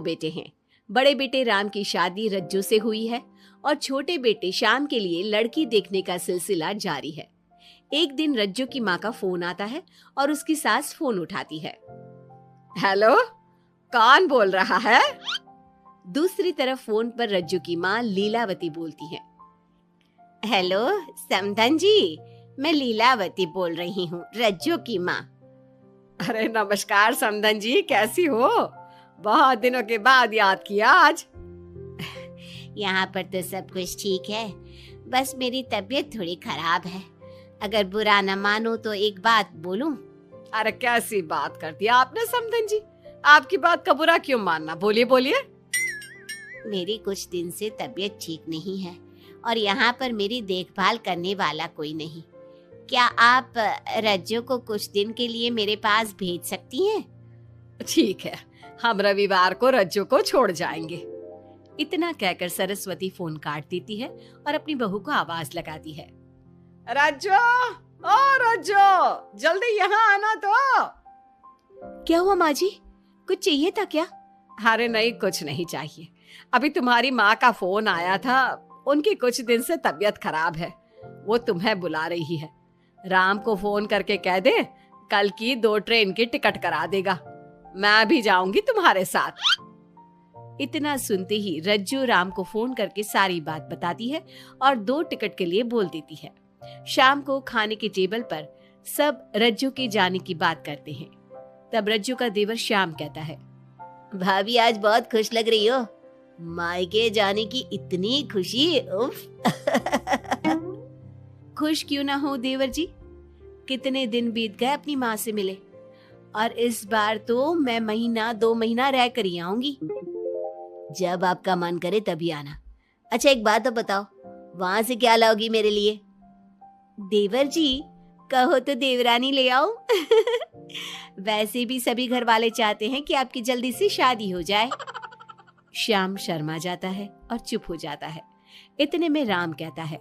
बेटे हैं। बड़े बेटे राम की शादी रज्जू से हुई है और छोटे बेटे श्याम के लिए लड़की देखने का सिलसिला जारी है। एक दिन रज्जू की माँ का फोन आता है और उसकी सास फोन उठाती है। हेलो, कौन बोल रहा है? दूसरी तरफ फोन पर रज्जू की माँ लीलावती बोलती है। हेलो समधन जी, मैं लीलावती बोल रही हूँ, रज्जू की माँ। अरे नमस्कार समधन जी, कैसी हो? बहुत दिनों के बाद याद किया आज। यहाँ पर तो सब कुछ ठीक है, बस मेरी तबीयत थोड़ी खराब है। अगर बुरा न मानो तो एक बात बोलूं? अरे कैसी बात कर दी आपने समधन जी, आपकी बात का बुरा क्यों मानना, बोलिए बोलिए। मेरी कुछ दिन से तबीयत ठीक नहीं है और यहाँ पर मेरी देखभाल करने वाला कोई नहीं। क्या आप रज्जू को कुछ दिन के लिए मेरे पास भेज सकती हैं? ठीक है, हम रविवार को रज्जू को छोड़ जाएंगे। इतना कहकर सरस्वती फोन काट देती है और अपनी बहू को आवाज लगाती है। रज्जू, ओ रज्जू, जल्दी यहाँ आना तो। क्या हुआ माँ जी, कुछ चाहिए था क्या? अरे नहीं, कुछ नहीं चाहिए। अभी तुम्हारी माँ का फोन आया था, उनकी कुछ दिन से तबीयत खराब है, वो तुम्हें बुला रही है। राम को फोन करके कह दे कल की 2 ट्रेन की टिकट करा देगा, मैं भी जाऊंगी तुम्हारे साथ। इतना सुनते ही रज्जू राम को फोन करके सारी बात बताती है और 2 टिकट के लिए बोल देती है। शाम को खाने के टेबल पर सब रज्जू के जाने की बात करते हैं। तब रज्जू का देवर श्याम कहता है, भाभी आज बहुत खुश लग रही हो, मायके जाने की इतनी खुशी, उफ। खुश क्यों ना हो देवर जी, कितने दिन बीत गए अपनी माँ से मिले, और इस बार तो मैं 1-2 महीना रह कर ही आऊंगी। जब आपका मन करे तभी आना। अच्छा एक बात तो बताओ, वहां से क्या लाओगी मेरे लिए? देवर जी, कहो तो देवरानी ले आओ। वैसे भी सभी घर वाले चाहते हैं कि आपकी जल्दी से शादी हो जाए। श्याम शर्मा जाता है और चुप हो जाता है। इतने में राम कहता है,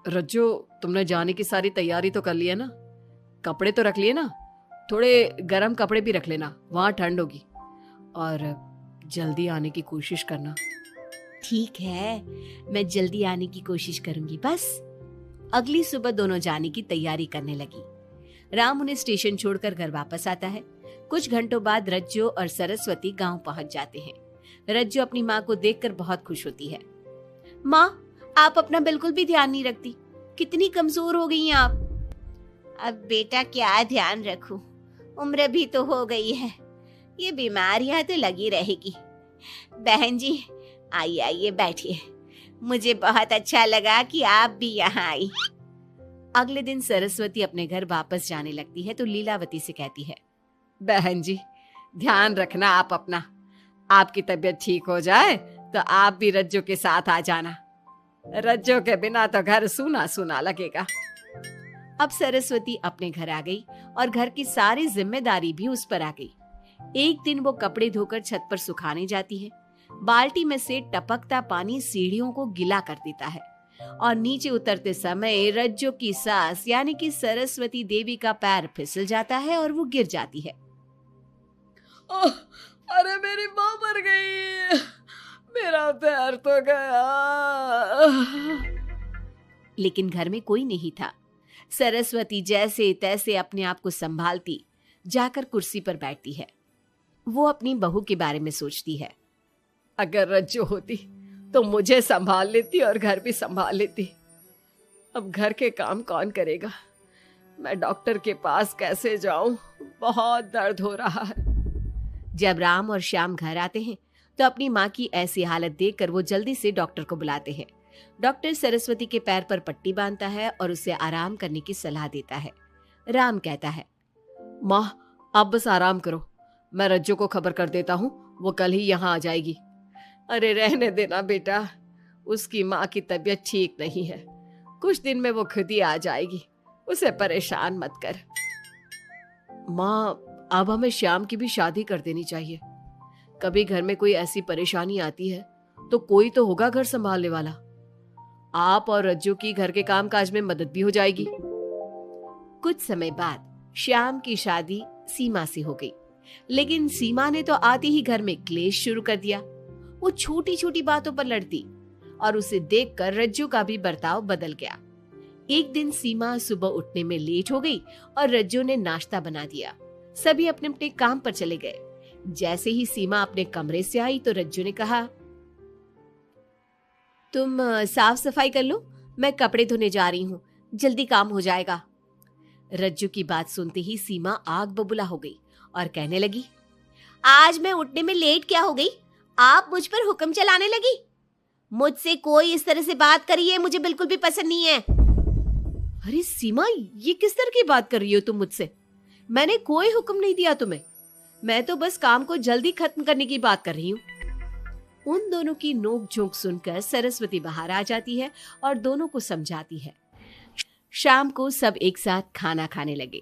रज्जू, तुमने जाने की सारी तैयारी तो कर ली है ना? कपड़े तो रख लिए ना? थोड़े गर्म कपड़े भी रख लेना, वहां ठंड होगी, और जल्दी आने की कोशिश करना। ठीक है, मैं जल्दी आने की कोशिश करूंगी बस। अगली सुबह दोनों जाने की तैयारी करने लगी। राम उन्हें स्टेशन छोड़कर घर वापस आता है। कुछ घंटों बाद रज्जू और सरस्वती गांव पहुंच जाते हैं। रज्जू अपनी माँ को देखकर बहुत खुश होती है। माँ, आप अपना बिल्कुल भी ध्यान नहीं रखती, कितनी कमजोर हो गई हैं आप। अब बेटा क्या ध्यान रखूं, उम्र भी तो हो गई है, ये बीमारियां तो लगी रहेगी। बहन जी आइए आइए बैठिए, मुझे बहुत अच्छा लगा कि आप भी यहाँ आई। अगले दिन सरस्वती अपने घर वापस जाने लगती है तो लीलावती से कहती है, बहन जी ध्यान रखना आप अपना, आपकी तबीयत ठीक हो जाए तो आप भी रज्जू के साथ आ जाना, रज्जू के बिना तो घर सूना सूना लगेगा। अब सरस्वती अपने घर आ गई और घर की सारी जिम्मेदारी भी उस पर आ गई। एक दिन वो कपड़े धोकर छत पर सुखाने जाती है। बाल्टी में से टपकता पानी सीढ़ियों को गीला कर देता है और नीचे उतरते समय रज्जू की सास यानी कि सरस्वती देवी का पैर फिसल जाता है और वो गिर जाती है। ओह, अरे मेरी माँ मर गई, मेरा पैर तो गया। लेकिन घर में कोई नहीं था। सरस्वती जैसे तैसे अपने आप को संभालती जाकर कुर्सी पर बैठती है। वो अपनी बहू के बारे में सोचती है, अगर रज्जू होती तो मुझे संभाल लेती और घर भी संभाल लेती। अब घर के काम कौन करेगा, मैं डॉक्टर के पास कैसे जाऊं, बहुत दर्द हो रहा है। जब राम और श्याम घर आते हैं तो अपनी माँ की ऐसी हालत देखकर वो जल्दी से डॉक्टर को बुलाते हैं। डॉक्टर सरस्वती के पैर पर पट्टी बांधता है और उसे आराम करने की सलाह देता है। राम कहता है, माँ आप बस आराम करो, मैं रज्जू को खबर कर देता हूँ, वो कल ही यहाँ आ जाएगी। अरे रहने देना बेटा, उसकी माँ की तबीयत ठीक नहीं है, कुछ दिन में वो खुद ही आ जाएगी, उसे परेशान मत कर। माँ अब हमें श्याम की भी शादी कर देनी चाहिए, कभी घर में कोई ऐसी परेशानी आती है तो कोई तो होगा घर संभालने वाला, आप और रज्जू की घर के काम काज में मदद भी हो जाएगी। कुछ समय बाद श्याम की शादी सीमा से हो गई। लेकिन सीमा ने तो आते ही घर में क्लेश शुरू कर दिया। वो छोटी छोटी बातों पर लड़ती और उसे देखकर रज्जू का भी बर्ताव बदल गया। एक दिन सीमा सुबह उठने में लेट हो गई और रज्जू ने नाश्ता बना दिया। सभी अपने अपने काम पर चले गए। जैसे ही सीमा अपने कमरे से आई तो रज्जू ने कहा, तुम साफ सफाई कर लो, मैं कपड़े धोने जा रही हूँ, जल्दी काम हो जाएगा। रज्जू की बात सुनते ही सीमा आग बबूला हो गई और कहने लगी, आज मैं उठने में लेट क्या हो गई? आप मुझ पर हुक्म चलाने लगी। मुझसे कोई इस तरह से बात करी है मुझे बिल्कुल भी पसंद नहीं है। अरे सीमा, ये किस तरह की बात कर रही हो तुम मुझसे? मैंने कोई हुक्म नहीं दिया तुम्हें। मैं तो बस काम को जल्दी खत्म करने की बात कर रही हूँ। उन दोनों की नोक झोंक सुनकर सरस्वती बाहर आ जाती है और दोनों को समझाती है। शाम को सब एक साथ खाना खाने लगे।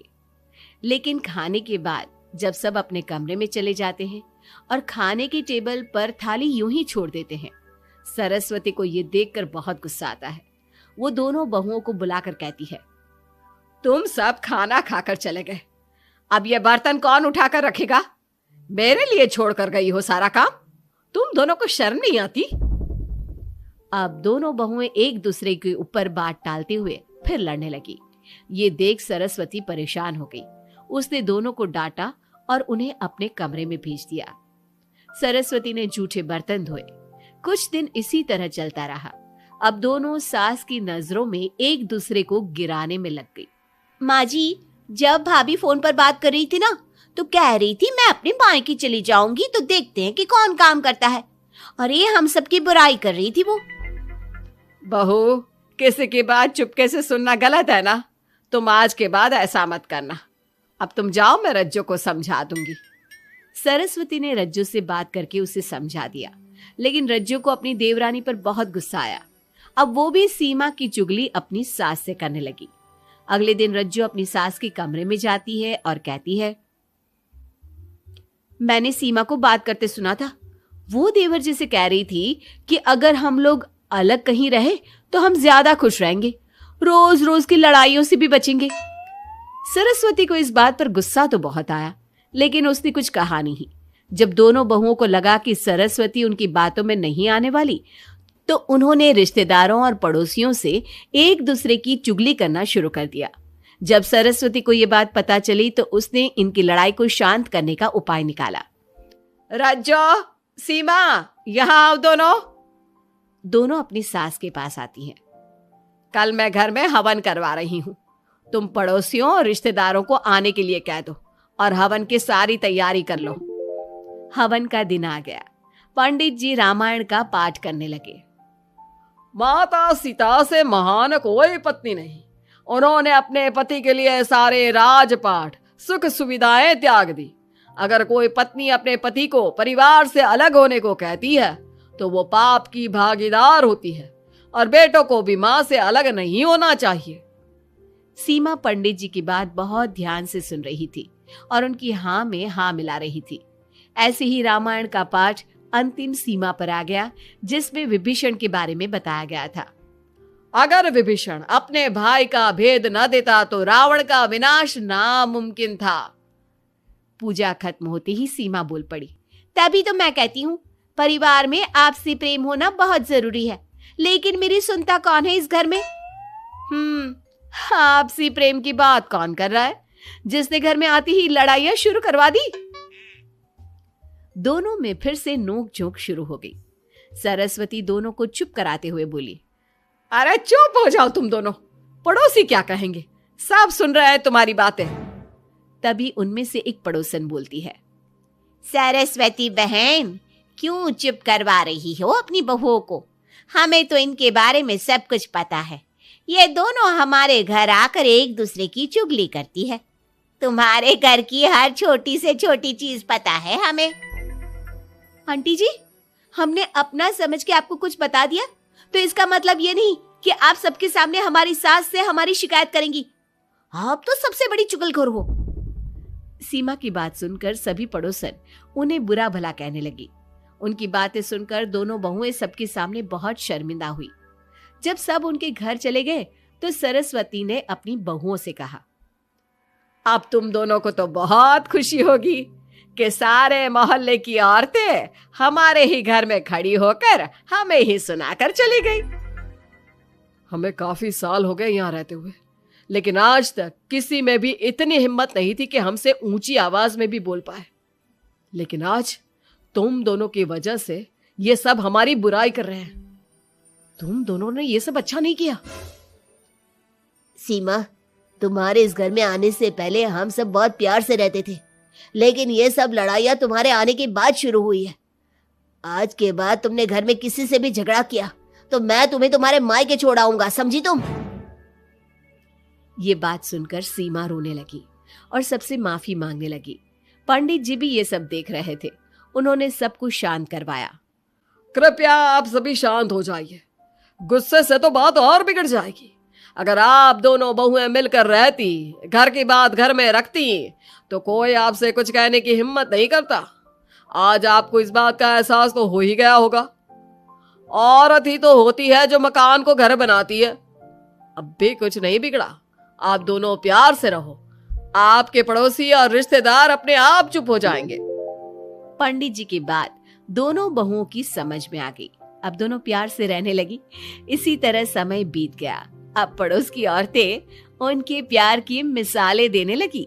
लेकिन खाने के बाद जब सब अपने कमरे में चले जाते हैं और खाने की टेबल पर थाली यूं ही छोड़ देते हैं, सरस्वती को ये देखकर बहुत गुस्सा आता है। वो दोनों बहुओं को बुलाकर कहती है, तुम सब खाना खाकर चले गए, अब ये बर्तन कौन उठाकर रखेगा? मेरे लिए छोड़कर गई हो सारा काम। तुम दोनों को शर्म नहीं आती? अब दोनों बहुएं एक दूसरे के ऊपर बात टालते हुए फिर लड़ने लगी। ये देख सरस्वती परेशान हो गई। उसने दोनों को डांटा और उन्हें अपने कमरे में भेज दिया। सरस्वती ने जूठे बर्तन धोए। कुछ दिन इसी तरह चलता रहा। अब दोनों सास की नजरों में एक दूसरे को गिराने में लग गई। माँ जी, जब भाभी फोन पर बात कर रही थी ना, तो कह रही थी मैं अपने मायके चली जाऊंगी तो देखते हैं कि कौन काम करता है। और ये हम सबकी बुराई कर रही थी वो। बहू, किसी की बात चुपके से सुनना गलत है ना। तुम आज के बाद ऐसा मत करना। अब तुम जाओ, मैं रज्जू को समझा दूंगी। सरस्वती ने रज्जू से बात करके उसे समझा दिया, लेकिन रज्जू को अपनी देवरानी पर बहुत गुस्सा आया। अब वो भी सीमा की चुगली अपनी सास से करने लगी। अगले दिन रज्जू अपनी सास के कमरे में जाती है और कहती है, मैंने सीमा को बात करते सुना था। वो देवर जी से कह रही थी कि अगर हम लोग अलग कहीं रहे तो हम ज्यादा खुश रहेंगे, रोज रोज की लड़ाइयों से भी बचेंगे। सरस्वती को इस बात पर गुस्सा तो बहुत आया, लेकिन उसने कुछ कहा नहीं। जब दोनों बहुओं को लगा कि सरस्वती उनकी बातों में नहीं आने वाली, तो उन्होंने रिश्तेदारों और पड़ोसियों से एक दूसरे की चुगली करना शुरू कर दिया। जब सरस्वती को यह बात पता चली तो उसने इनकी लड़ाई को शांत करने का उपाय निकाला। रज्जो, सीमा, यहां आओ दोनों। दोनों अपनी सास के पास आती हैं। कल मैं घर में हवन करवा रही हूं। तुम पड़ोसियों और रिश्तेदारों को आने के लिए कह दो और हवन की सारी तैयारी कर लो। हवन का दिन आ गया। पंडित जी रामायण का पाठ करने लगे। माता सीता से महान कोई पत्नी नहीं। उन्होंने अपने पति के लिए सारे राजपाट, सुख सुविधाएं त्याग दी। अगर कोई पत्नी अपने पति को परिवार से अलग होने को कहती है तो वो पाप की भागीदार होती है और बेटों को भी मां से अलग नहीं होना चाहिए। सीमा पंडित जी की बात बहुत ध्यान से सुन रही थी और उनकी हाँ में हाँ मिला रही थी। ऐसे ही रामायण का पाठ अंतिम सीमा पर आ गया, जिसमें विभीषण के बारे में बताया गया था। अगर विभीषण अपने भाई का भेद न देता तो रावण का विनाश नामुमकिन था। पूजा खत्म होते ही सीमा बोल पड़ी, तभी तो मैं कहती हूँ परिवार में आपसी प्रेम होना बहुत जरूरी है। लेकिन मेरी सुनता कौन है इस घर में? आपसी प्रेम की बात कौन कर रहा है, जिसने घर में आती ही लड़ाइयां शुरू करवा दी। दोनों में फिर से नोक झोंक शुरू हो गई। सरस्वती दोनों को चुप कराते हुए बोली, अरे चुप हो जाओ तुम दोनों, पड़ोसी क्या कहेंगे, सब सुन रहे हैं तुम्हारी बातें। तभी उनमें से एक पड़ोसन बोलती है, सरस्वती बहन, क्यों चुप करवा रही हो अपनी बहुओं को? हमें तो इनके बारे में सब कुछ पता है। ये दोनों हमारे घर आकर एक दूसरे की चुगली करती है। तुम्हारे घर की हर छोटी से छोटी चीज पता है हमें। आंटी जी, हमने अपना समझ के आपको कुछ बता दिया तो इसका मतलब ये नहीं कि आप सबके सामने हमारी सास से हमारी शिकायत करेंगी। आप तो सबसे बड़ी चुगलखोर हो। सीमा की बात सुनकर सभी पड़ोसन उन्हें बुरा भला कहने लगी। उनकी बातें सुनकर दोनों बहुएं सबके सामने बहुत शर्मिंदा हुई। जब सब उनके घर चले गए तो सरस्वती ने अपनी बहुओं से कहा, अब तुम दोनों को तो बहुत खुशी होगी कि सारे मोहल्ले की औरतें हमारे ही घर में खड़ी होकर हमें ही सुनाकर चली गई। हमें काफी साल हो गए यहाँ रहते हुए, लेकिन आज तक किसी में भी इतनी हिम्मत नहीं थी कि हमसे ऊंची आवाज में भी बोल पाए। लेकिन आज तुम दोनों की वजह से ये सब हमारी बुराई कर रहे हैं। तुम दोनों ने ये सब अच्छा नहीं किया। सीमा, तुम्हारे इस घर में आने से पहले हम सब बहुत प्यार से रहते थे, लेकिन ये सब लड़ाइयाँ तुम्हारे आने के बाद शुरू हुई है। आज के बाद तुमने घर में किसी से भी झगड़ा किया तो मैं तुम्हें तुम्हारे मायके छोड़ आऊंगा, समझी तुम? ये बात सुनकर सीमा रोने लगी और सबसे माफी मांगने लगी। पंडित जी भी ये सब देख रहे थे। उन्होंने सबको शांत करवाया। कृपया आप सभी शांत हो जाइए, गुस्से से तो बात और बिगड़ जाएगी। अगर आप दोनों बहुएं मिलकर रहती, घर की बात घर में रखती, तो कोई आपसे कुछ कहने की हिम्मत नहीं करता। आज आपको इस बात का एहसास तो हो ही गया होगा। औरत ही तो होती है जो मकान को घर बनाती है। अब भी कुछ नहीं बिगड़ा, आप दोनों प्यार से रहो, आपके पड़ोसी और रिश्तेदार अपने आप चुप हो जाएंगे। पंडित जी की बात दोनों बहुओं की समझ में आ गई। अब दोनों प्यार से रहने लगी। इसी तरह समय बीत गया। अब पड़ोस की औरतें उनके प्यार की मिसालें देने लगी।